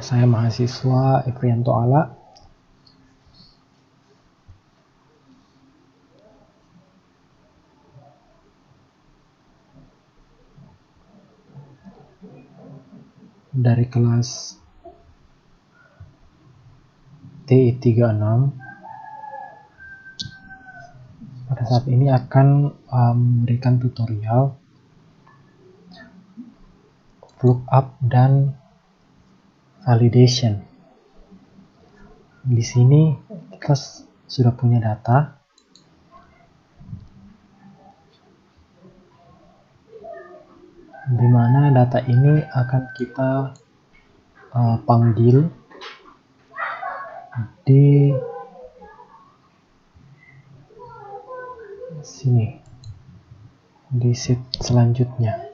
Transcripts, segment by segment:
Saya mahasiswa Efrianto Ala. Dari kelas TI36. Pada saat ini akan memberikan tutorial lookup dan validation. Di sini kita sudah punya data. Di mana data ini akan kita panggil di sini, di sheet selanjutnya.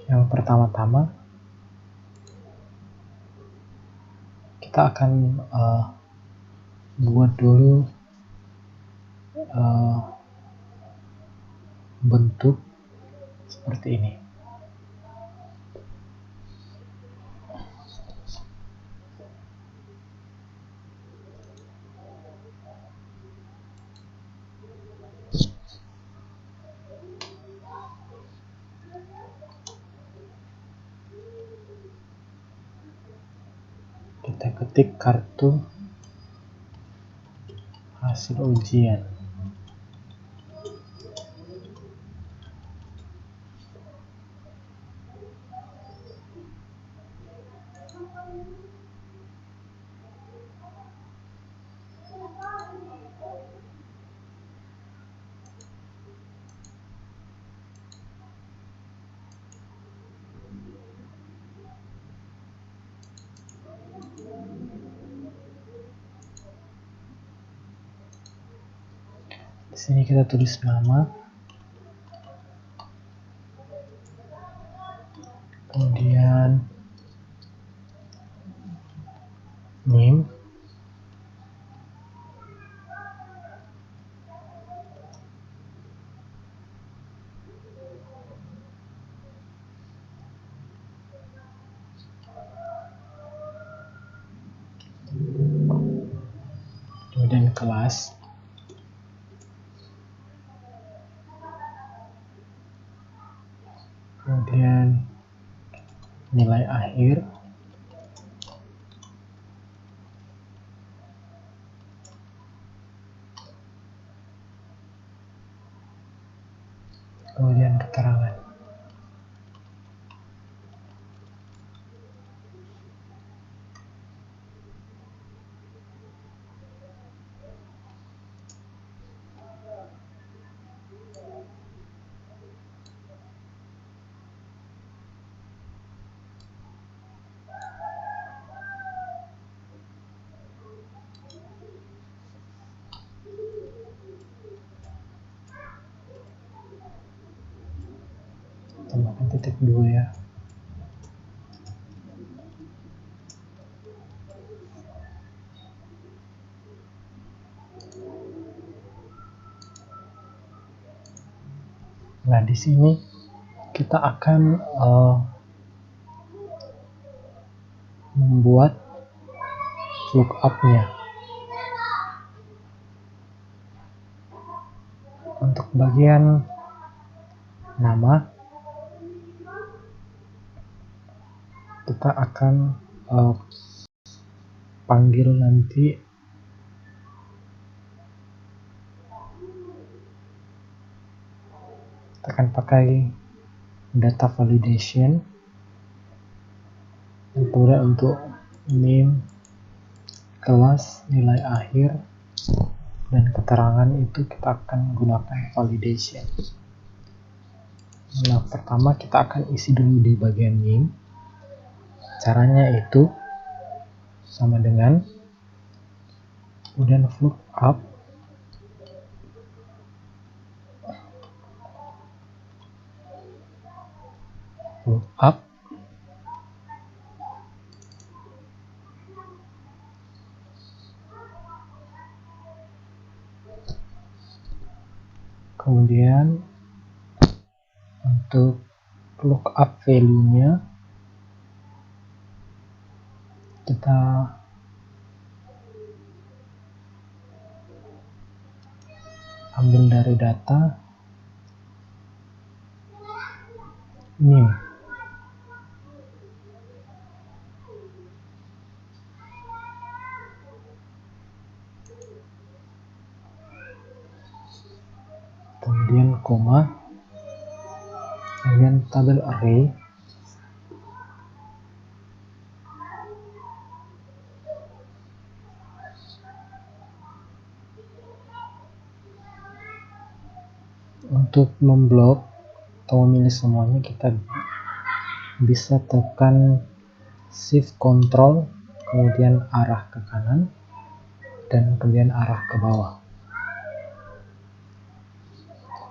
Yang pertama-tama kita akan buat dulu bentuk seperti ini. Kita ketik kartu hasil ujian. Di sini kita tulis nama, kemudian name, kemudian kelas, kemudian nilai akhir, kemudian keterangan. Tambahkan titik 2 ya. Nah, di sini kita akan membuat lookup-nya. Untuk bagian nama, kita akan panggil nanti kita akan pakai data validation. Kemudian untuk name, kelas, nilai akhir, dan keterangan itu kita akan gunakan validation. Nah, pertama kita akan isi dulu di bagian name. Caranya itu sama dengan kemudian lookup lookup, kemudian untuk lookup value-nya kita ambil dari data new. Kemudian koma, kemudian tabel array, untuk memblok atau memilih semuanya kita bisa tekan shift control kemudian arah ke kanan dan kemudian arah ke bawah.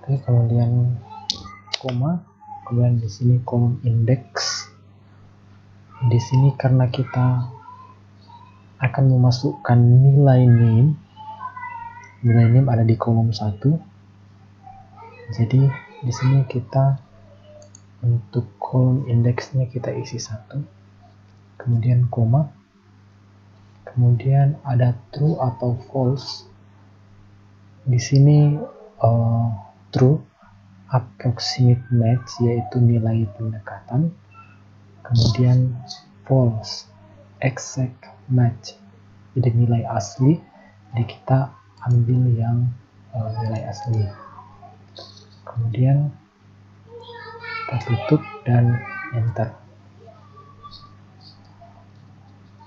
Oke, kemudian koma, kemudian di sini kolom indeks. Di sini karena kita akan memasukkan nilai name ada di kolom 1. Jadi di sini kita untuk kolom indeksnya kita isi 1. Kemudian koma. Kemudian ada true atau false. Di sini true, approximate match, yaitu nilai pendekatan. Kemudian false, exact match, jadi nilai asli. Jadi kita ambil yang nilai asli. Kemudian kita tutup dan enter.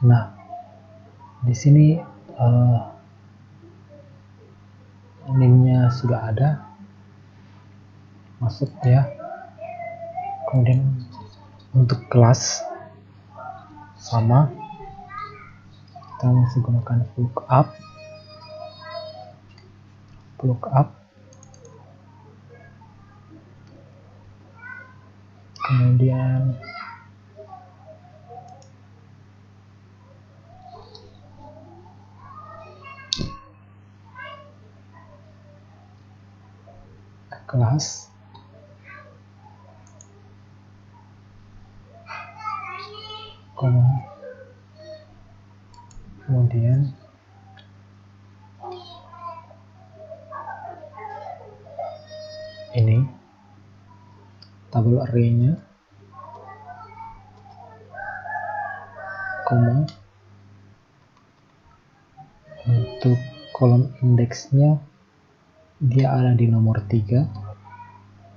Nah, di sini name-nya sudah ada, masuk ya. Kemudian untuk kelas sama, kita masih gunakan lookup, kemudian kelas, kemudian ini tabel array-nya, koma, untuk kolom indeksnya dia ada di nomor 3,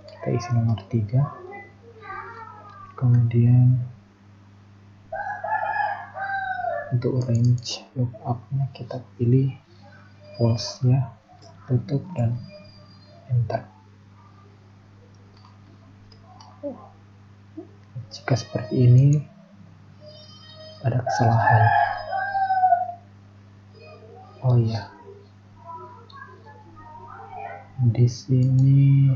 kita isi nomor 3. Kemudian untuk range lookup-nya kita pilih false ya, tutup dan enter. Jika seperti ini ada kesalahan, oh iya, di sini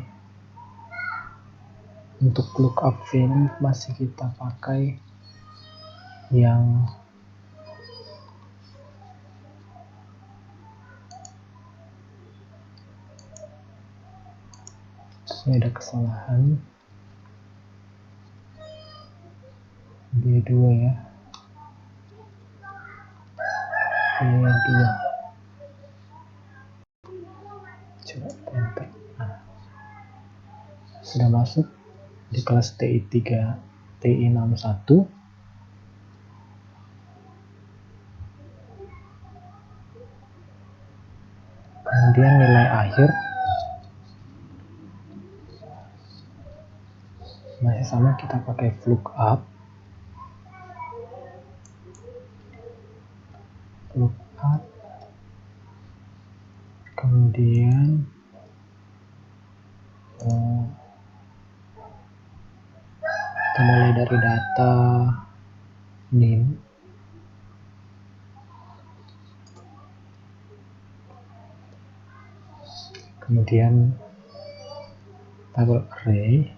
untuk lookup value masih kita pakai yang ini ada kesalahan B2 ya, B2, coba enter. Nah, sudah masuk di kelas TI3 TI61. Kemudian nilai akhir masih sama, kita pakai lookup, kemudian kita mulai dari data name, kemudian tabel array,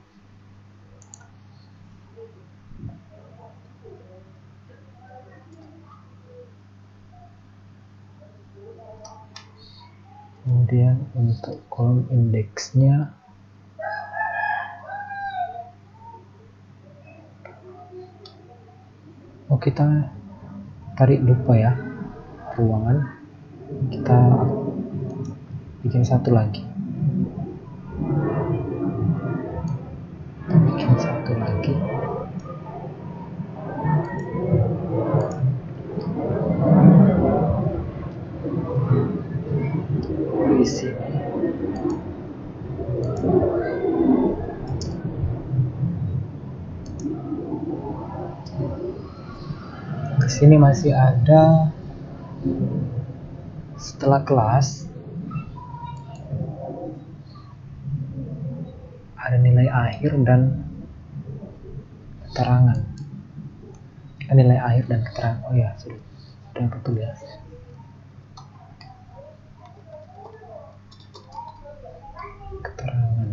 Kemudian untuk kolom indeksnya kita tarik lupa ya ruangan, kita bikin satu lagi, di sini. Di sini masih ada, setelah kelas ada nilai akhir dan keterangan. Nilai akhir dan keterangan. Oh ya, sudah betul ya. Keterangan.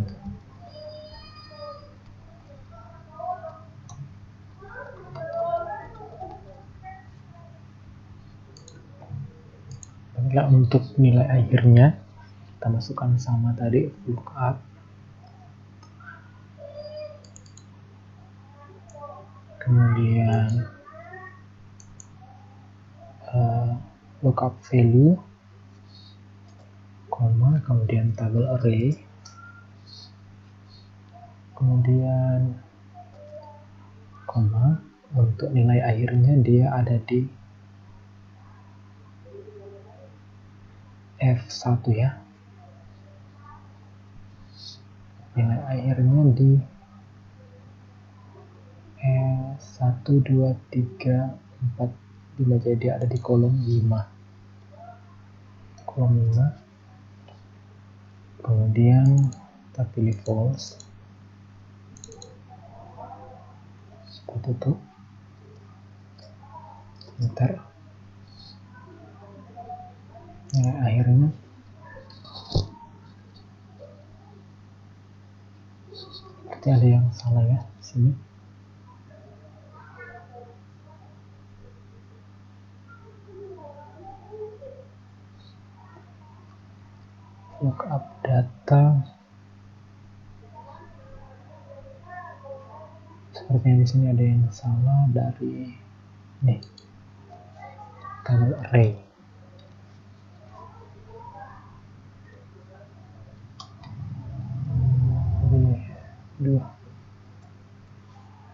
Baiklah, untuk nilai akhirnya kita masukkan sama tadi, lookup. Kemudian lookup value, koma, kemudian tabel array, kemudian koma. Untuk nilai akhirnya dia ada di F1 ya. Nilai akhirnya di E1, 2, 3, 4, 5, jadi ada di kolom 5. Kemudian kita pilih false, kita tutup, enter. Nilai akhirnya seperti ada yang salah ya di sini. Lookup data, sepertinya di sini ada yang salah dari nih, tabel array.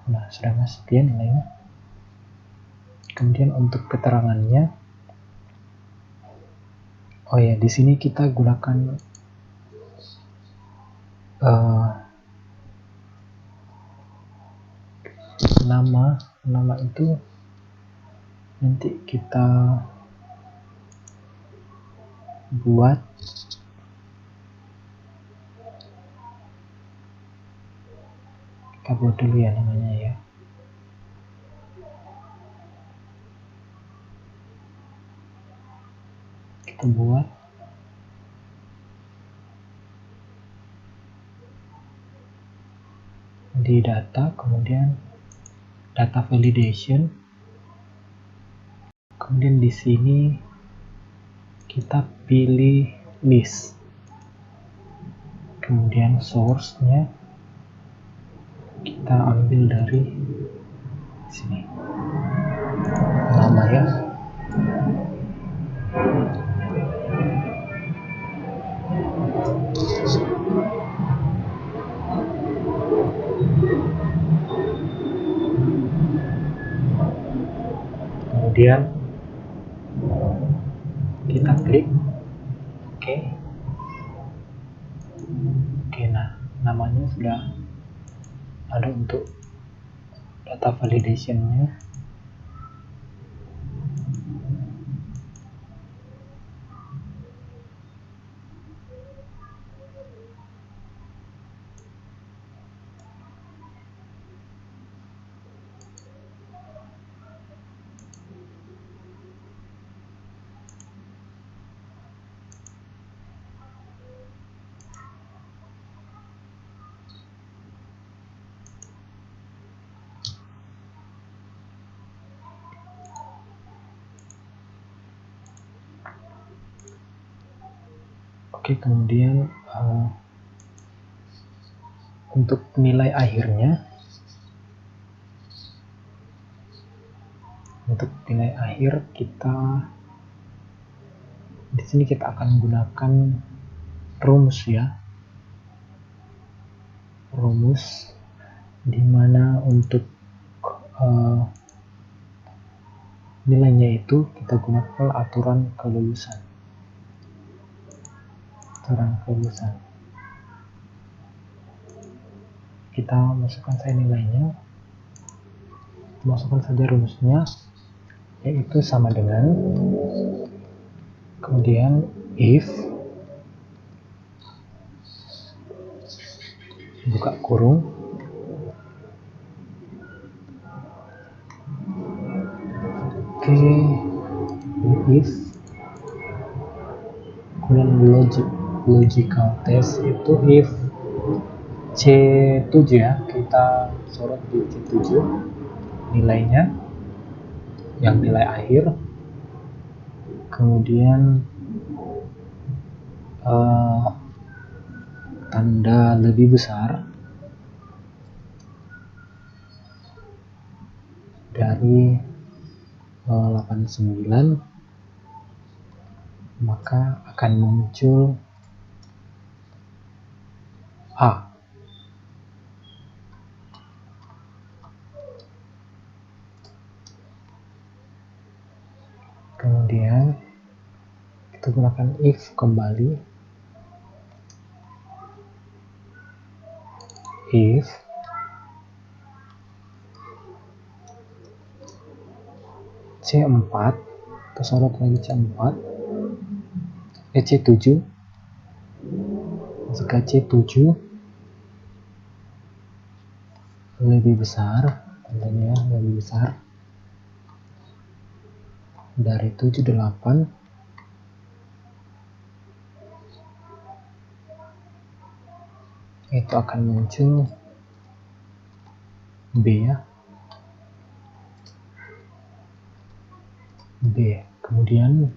Nah, sudah masuk ya nilainya. Kemudian untuk keterangannya, oh ya, di sini kita gunakan nama itu nanti kita buat dulu ya namanya ya. Kita buat di data, kemudian data validation, kemudian di sini kita pilih list, kemudian source-nya kita ambil dari sini, nama ya. Kemudian kita klik oke. Nah, namanya sudah ada untuk data validation-nya. Oke, kemudian untuk nilai akhirnya, kita di sini kita akan gunakan rumus ya, rumus dimana untuk nilainya itu kita gunakan aturan kelulusan. Kita masukkan saja nilainya, masukkan saja rumusnya, yaitu sama dengan, kemudian if buka kurung if kemudian logical test itu if C7 ya, kita sorot di C7 nilainya yang nilai akhir, kemudian tanda lebih besar dari 89, maka akan muncul A. Kemudian kita gunakan if kembali, if C4, kita sorot lagi C7, jika C7 lebih besar, tandanya lebih besar dari 78, itu akan muncul B ya, B. Kemudian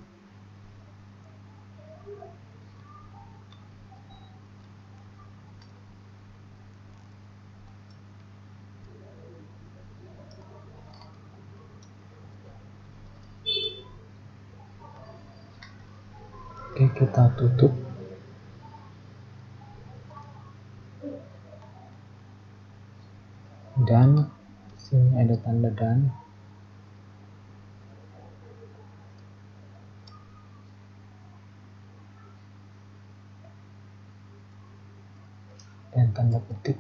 kita tutup dan sini ada tanda dan, tanda petik.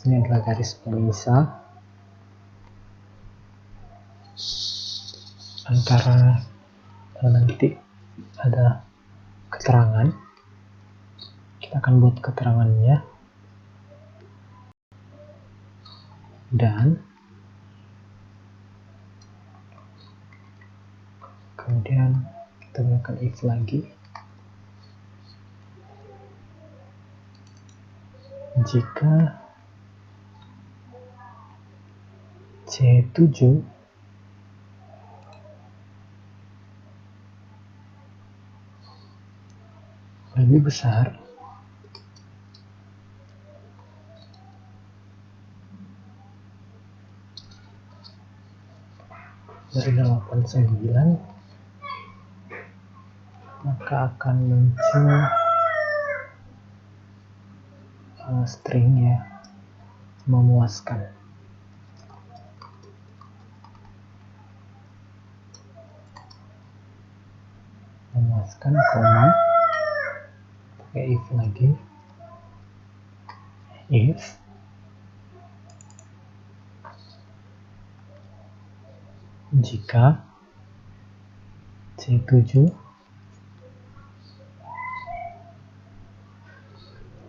Ini adalah garis pemisah antara nanti ada keterangan, kita akan buat keterangannya, dan kemudian kita gunakan if lagi, jika C7 lebih besar dari 89, maka akan muncul stringnya memuaskan. Koma, pakai if lagi, if jika C7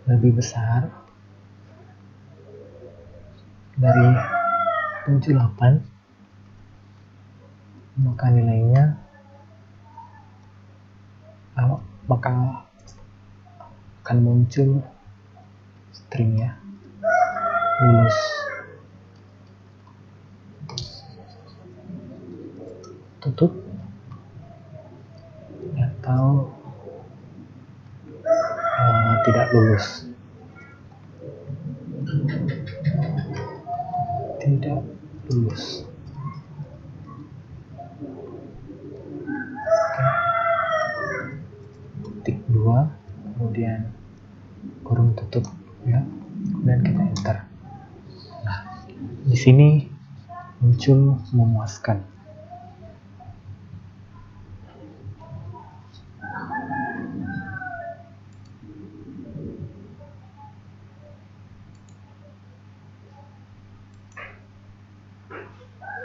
lebih besar dari 78, maka nilainya maka akan muncul string ya, lulus. tutup atau tidak lulus. Tidak lulus. Tik 2, kemudian kurung tutup ya, kemudian kita enter. Nah, di sini muncul memuaskan.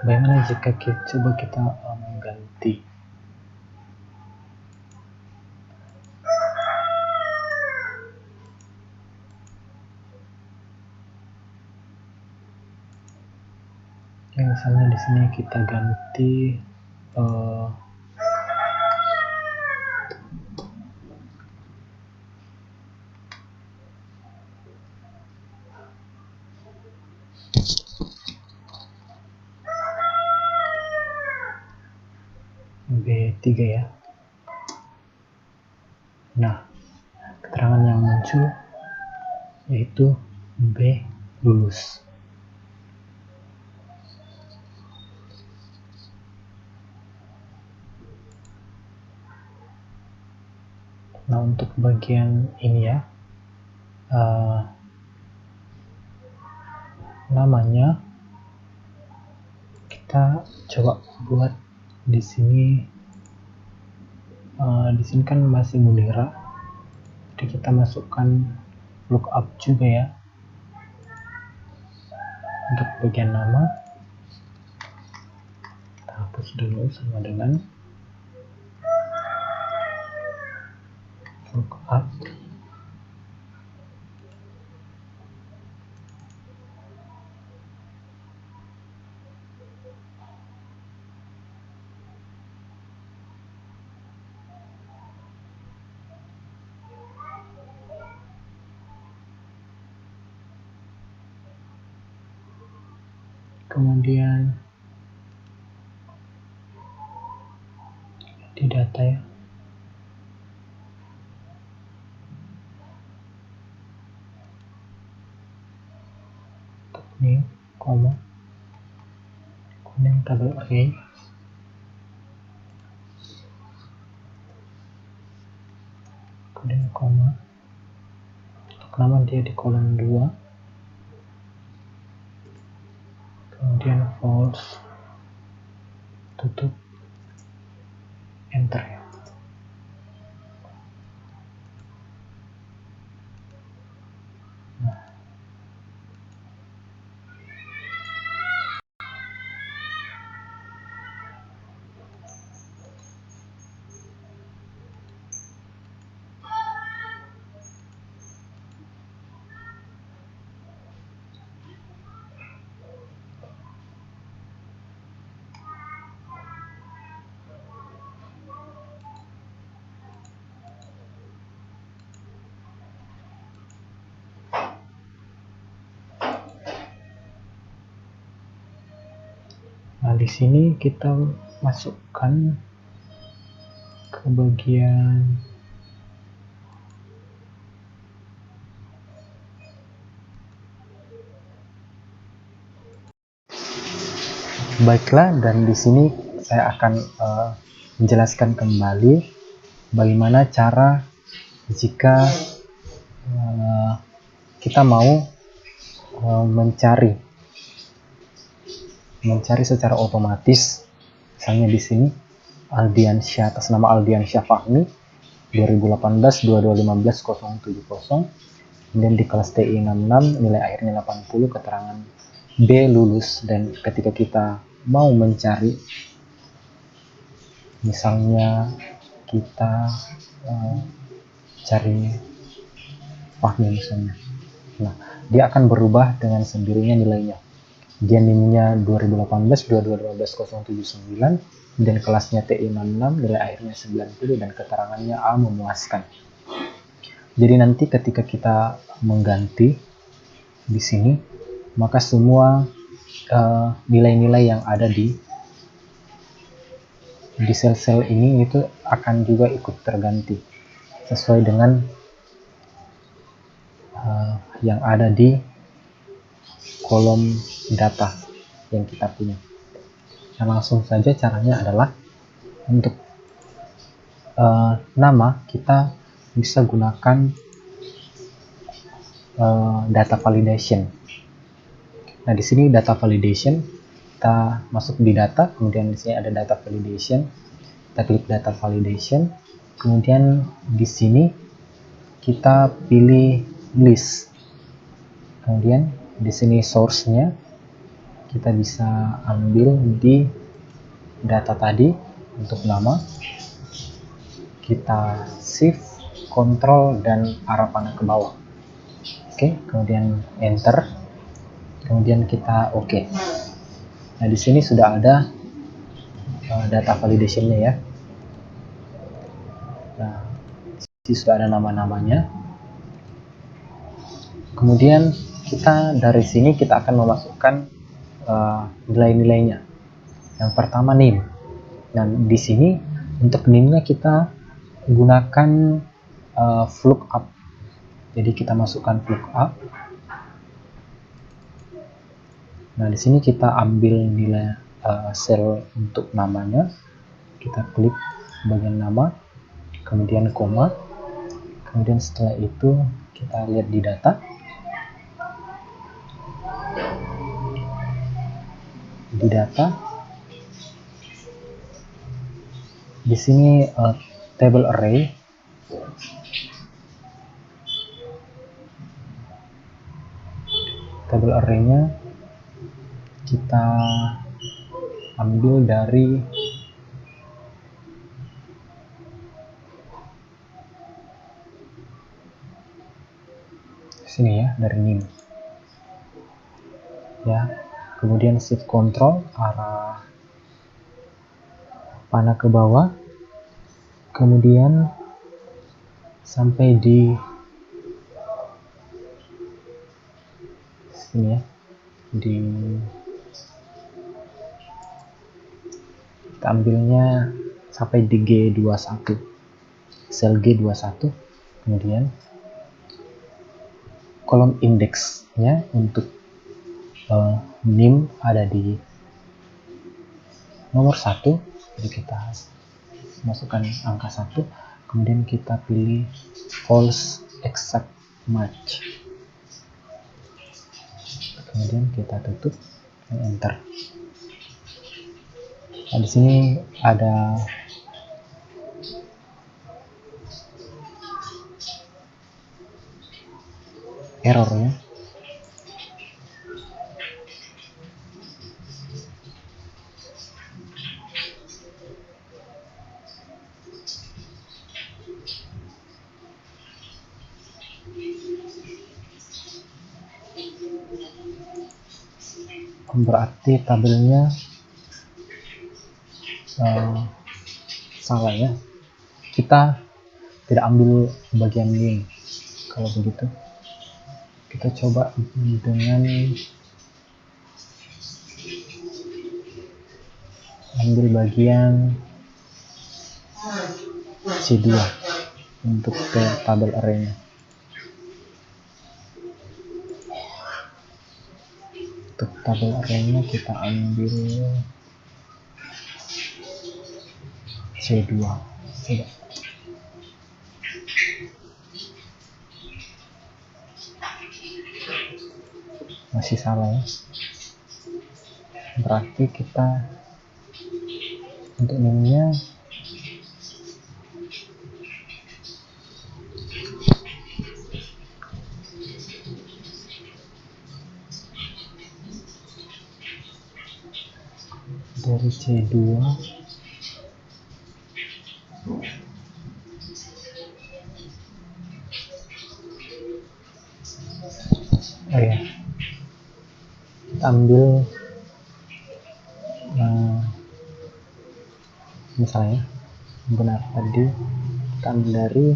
Bagaimana jika kita mengganti? Ya, misalnya di sini kita ganti B3 ya. Nah, keterangan yang muncul yaitu B lulus. Nah, untuk bagian ini ya, namanya kita coba buat di sini. Di sini kan masih Munira, jadi kita masukkan lookup juga ya. Untuk bagian nama kita hapus dulu sama dengan lookup. Kemudian di data ya, ini koma, kemudian tabel array, kemudian koma, untuk nama dia di kolom 2, kemudian false, tutup, enter ya. Nah, di sini kita masukkan ke bagian baiklah, dan di sini saya akan menjelaskan kembali bagaimana cara jika kita mau mencari secara otomatis. Misalnya di sini Aldiansyah, atas nama Aldiansyah Fahmi 2018-2215-070, kemudian di kelas TI 66 nilai akhirnya 80, keterangan B lulus. Dan ketika kita mau mencari, misalnya kita cari Fahmi misalnya, nah dia akan berubah dengan sendirinya nilainya. Dia NIM-nya 2018-2215-079 dan kelasnya TI 66, nilai akhirnya 90 dan keterangannya A memuaskan. Jadi nanti ketika kita mengganti di sini, maka semua nilai-nilai yang ada di di sel-sel ini itu akan juga ikut terganti sesuai dengan yang ada di kolom data yang kita punya. Nah, langsung saja caranya adalah untuk nama kita bisa gunakan data validation. Nah, di sini data validation, kita masuk di data, kemudian di sini ada data validation. Kita klik data validation, kemudian di sini kita pilih list. Kemudian di sini source-nya kita bisa ambil di data tadi untuk nama. Kita shift, control, dan arah panah ke bawah. Oke, kemudian enter. Kemudian kita oke. Nah, di sini sudah ada data validation-nya ya. Nah, di sini sudah ada nama-namanya. Kemudian kita dari sini kita akan memasukkan nilai-nilainya. Yang pertama name. Dan di sini untuk name-nya kita gunakan lookup. Jadi kita masukkan lookup. Nah, di sini kita ambil nilai sel untuk namanya. Kita klik bagian nama, kemudian koma. Kemudian setelah itu kita lihat di data. Di data, di sini table array. Table array-nya kita ambil dari sini ya, dari name ya. Kemudian shift control, arah panah ke bawah, kemudian sampai di sini ya, di kita ambilnya sampai di G21, sel G21. Kemudian kolom indeksnya untuk name ada di nomor 1, jadi kita masukkan angka 1, kemudian kita pilih false exact match, kemudian kita tutup dan enter. Nah, di sini ada errornya. Berarti tabelnya salah ya, kita tidak ambil bagian name. Kalau begitu kita coba dengan ambil bagian C2 untuk ke tabel array-nya. Untuk tabel array-nya kita ambil C2. Coba. Masih salah ya. Berarti kita untuk name-nya dari C2 ya, kita ambil misalnya benar tadi kita ambil dari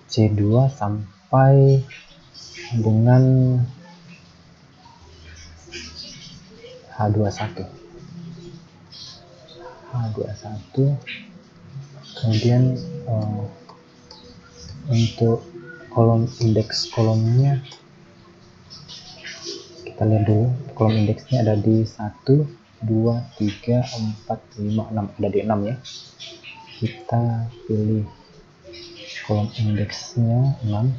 C2 sampai dengan H21. A21. Kemudian untuk kolom indeks kolomnya kita lihat dulu. Kolom indeksnya ada di 1, 2, 3, 4, 5, 6, ada di 6 ya. Kita pilih kolom indeksnya 6.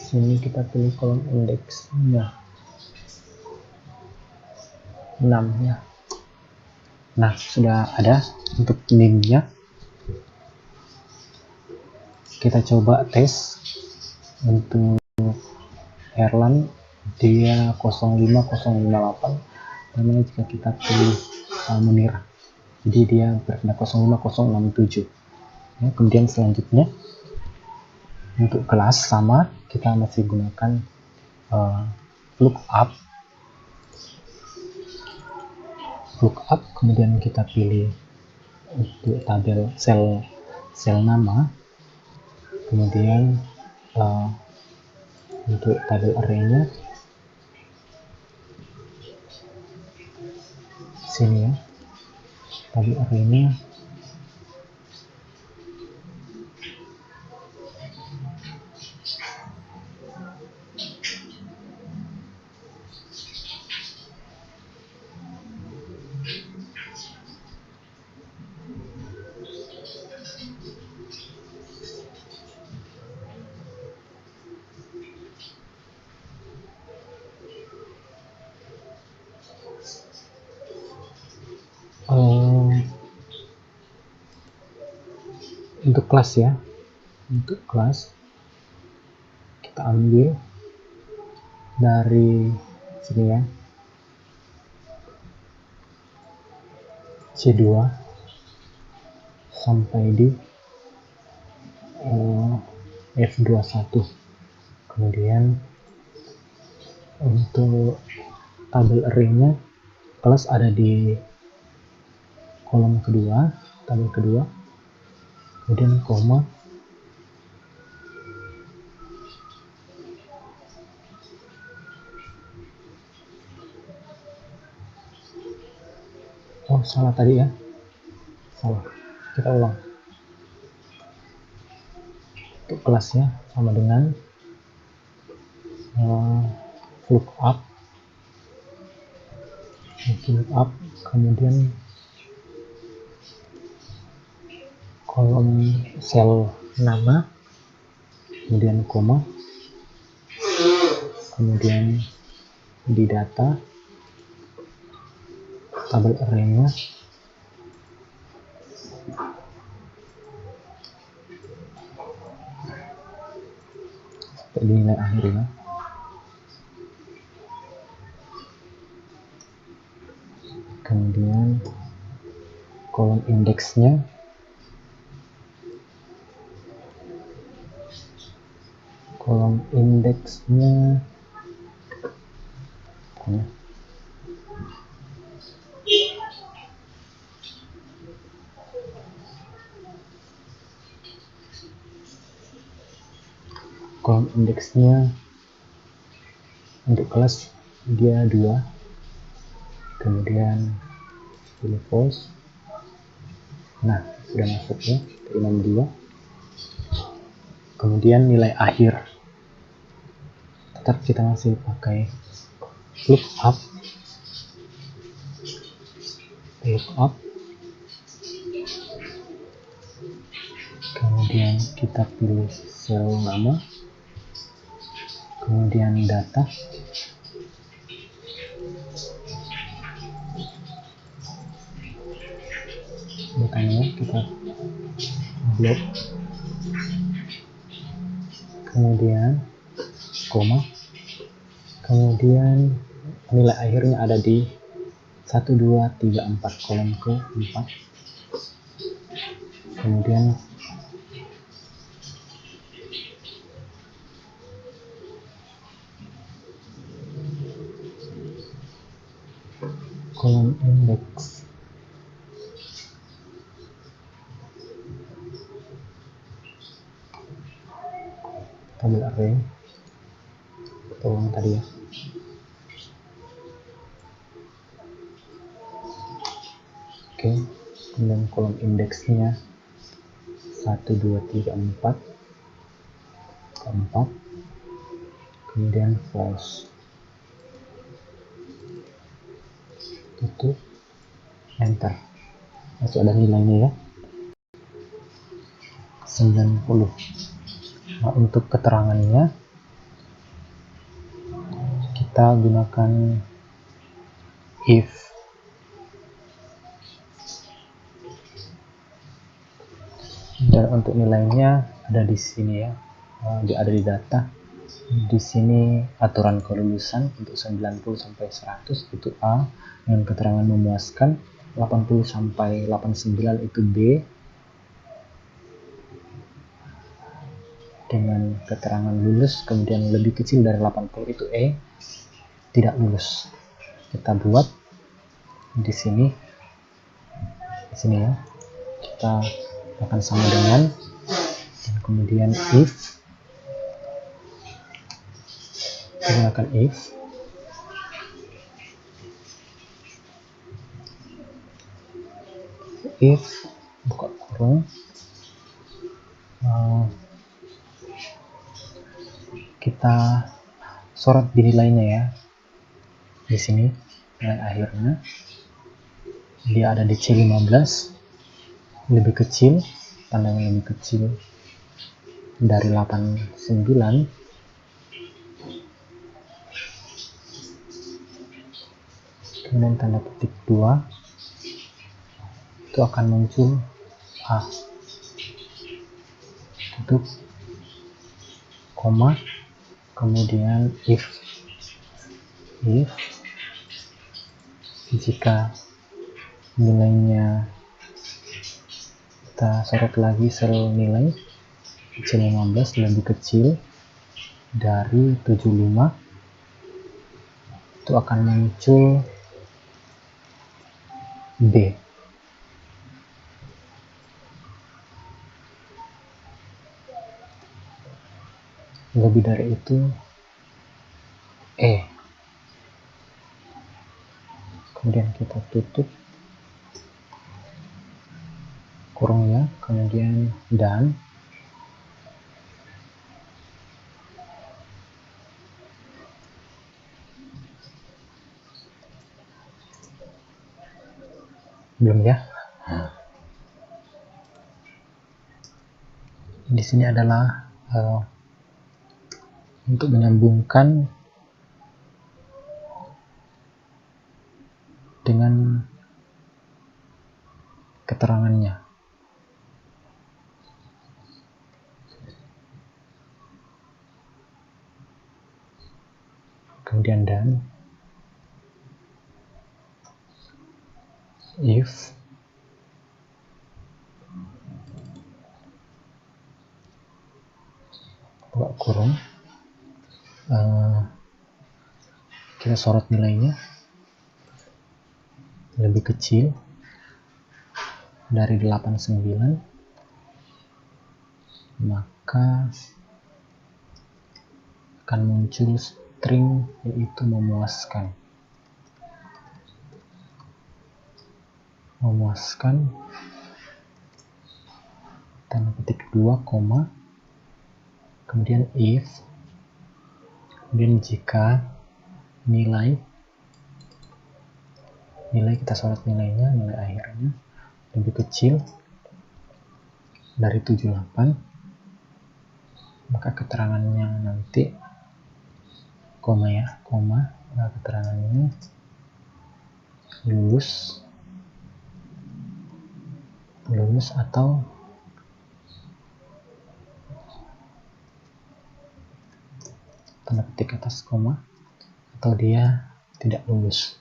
Sini kita pilih kolom indeksnya 6 ya. Nah, sudah ada untuk NIM-nya. Kita coba tes untuk Erlan, dia 05058. Namanya jika kita pilih Munir, jadi dia berpindah 05067 ya. Kemudian selanjutnya untuk kelas sama, kita masih gunakan lookup, kemudian kita pilih untuk tabel sel nama, kemudian untuk tabel arraynya sini ya, tabel arraynya untuk kelas ya. Untuk kelas kita ambil dari sini ya, C2 sampai di F21. Kemudian untuk tabel arraynya kelas ada di kolom kedua, tabel kedua, kemudian koma, oh salah tadi ya, salah, kita ulang. Untuk kelasnya sama dengan lookup, kemudian kolom sel nama, kemudian koma, kemudian di data tabel arraynya di nilai akhirnya, kemudian kolom indeksnya untuk kelas dia 2, kemudian pilih false. Nah, sudah masuk ya, T62. Kemudian nilai akhir tetap kita masih pakai lookup, kemudian kita pilih sel nama, kemudian data, datanya kita blok, kemudian koma, kemudian nilai akhirnya ada di 1, 2, 3, 4, kolom ke-4, kemudian kolom indeks tabel array atau yang tadi ya. Oke, kemudian kolom indeksnya 1 2 3 4 keempat, kemudian false, tutup, enter. Itu ada nilainya ya, 90. Nah, untuk keterangannya kita gunakan if. Dan untuk nilainya ada di sini ya, ada di data. Di sini aturan kelulusan untuk 90 sampai 100 itu A dengan keterangan memuaskan, 80 sampai 89 itu B dengan keterangan lulus, kemudian lebih kecil dari 80 itu E, tidak lulus. Kita buat di sini ya, kita akan sama dengan, dan kemudian if, gunakan if buka kurung, kita sorot di nilainya ya. Di sini nilai akhirnya dia ada di C15, lebih kecil, tanda yang lebih kecil dari 89, kemudian tanda petik 2 itu akan muncul A, tutup, koma, kemudian if jika nilainya, kita sorot lagi sel nilai C15 lebih kecil dari 75, itu akan muncul B. Lebih dari itu E. Kemudian kita tutup kurungnya, kemudian dan belum ya. Di sini adalah untuk menyambungkan dengan keterangannya. Kemudian dan if buka kurung, kita sorot nilainya lebih kecil dari 89, maka akan muncul string yaitu memuaskan, tanda petik 2, koma, kemudian if, kemudian jika nilai kita sorot nilainya, nilai akhirnya lebih kecil dari 78, maka keterangannya nanti koma ya, maka keterangannya lulus atau tanda petik atas koma, atau dia tidak lulus.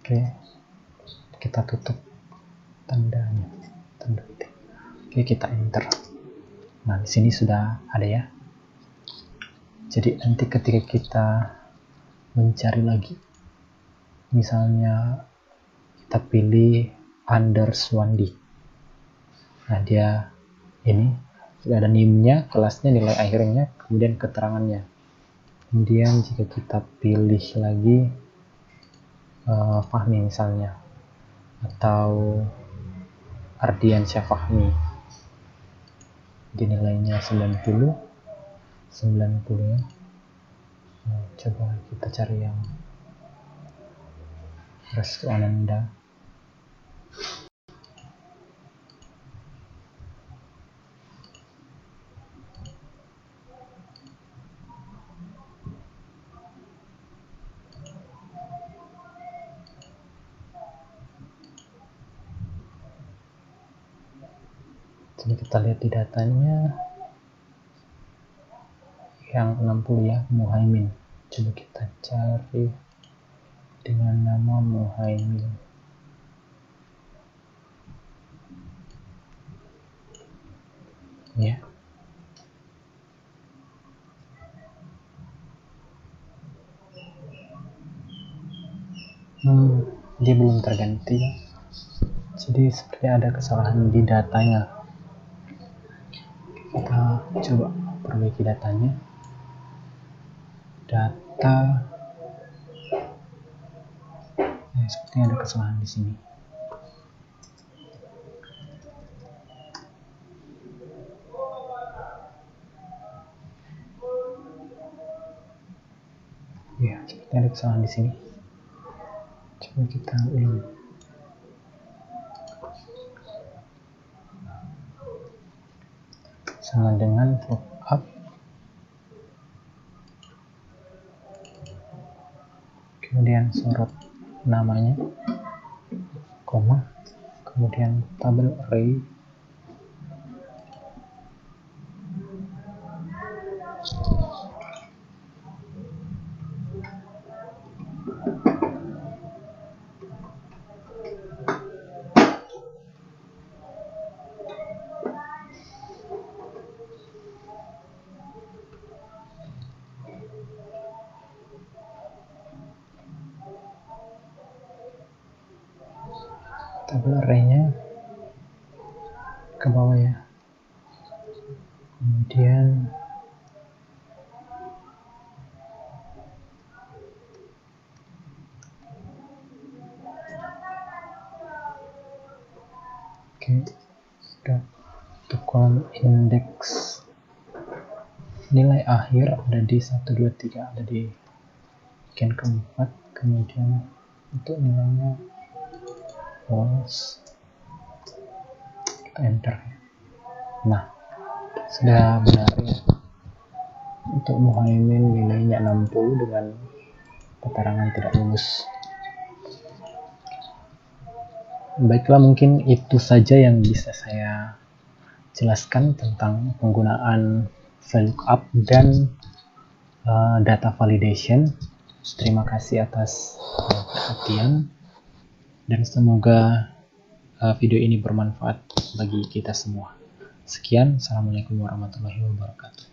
Oke, kita tutup tandanya, tanda petik. Oke, kita enter. Nah, di sini sudah ada ya. Jadi nanti ketika kita mencari lagi, misalnya kita pilih Anderswandi. Nah, dia ini sudah ada NIM-nya, kelasnya, nilai akhirnya, kemudian keterangannya. Kemudian jika kita pilih lagi Fahmi misalnya, atau Ardiansyah Fahmi, di nilainya 90 ya. Nah, coba kita cari yang Restu Ananda. Coba kita lihat di datanya yang 60 ya, Muhaimin. Coba kita cari dengan nama Muhaimin. Ya. Dia belum terganti. Jadi seperti ada kesalahan di datanya. Kita coba perbaiki datanya. Data. Sepertinya ada kesalahan di sini. Ya, sepertinya ada kesalahan di sini. Coba kita ulang. Sama dengan lookup. Kemudian sorot namanya, koma, kemudian tabel array, tabel array-nya ke bawah ya. Kemudian sudah untuk kolom indeks nilai akhir ada di 1, 2, 3, ada di bagian keempat. Kemudian untuk nilainya false, kita enter. Nah, sudah benar ya. Untuk Muhaimin nilainya 60 dengan keterangan tidak lulus. Baiklah, mungkin itu saja yang bisa saya jelaskan tentang penggunaan VLOOKUP dan data validation. Terima kasih atas perhatian dan semoga video ini bermanfaat bagi kita semua. Sekian, assalamualaikum warahmatullahi wabarakatuh.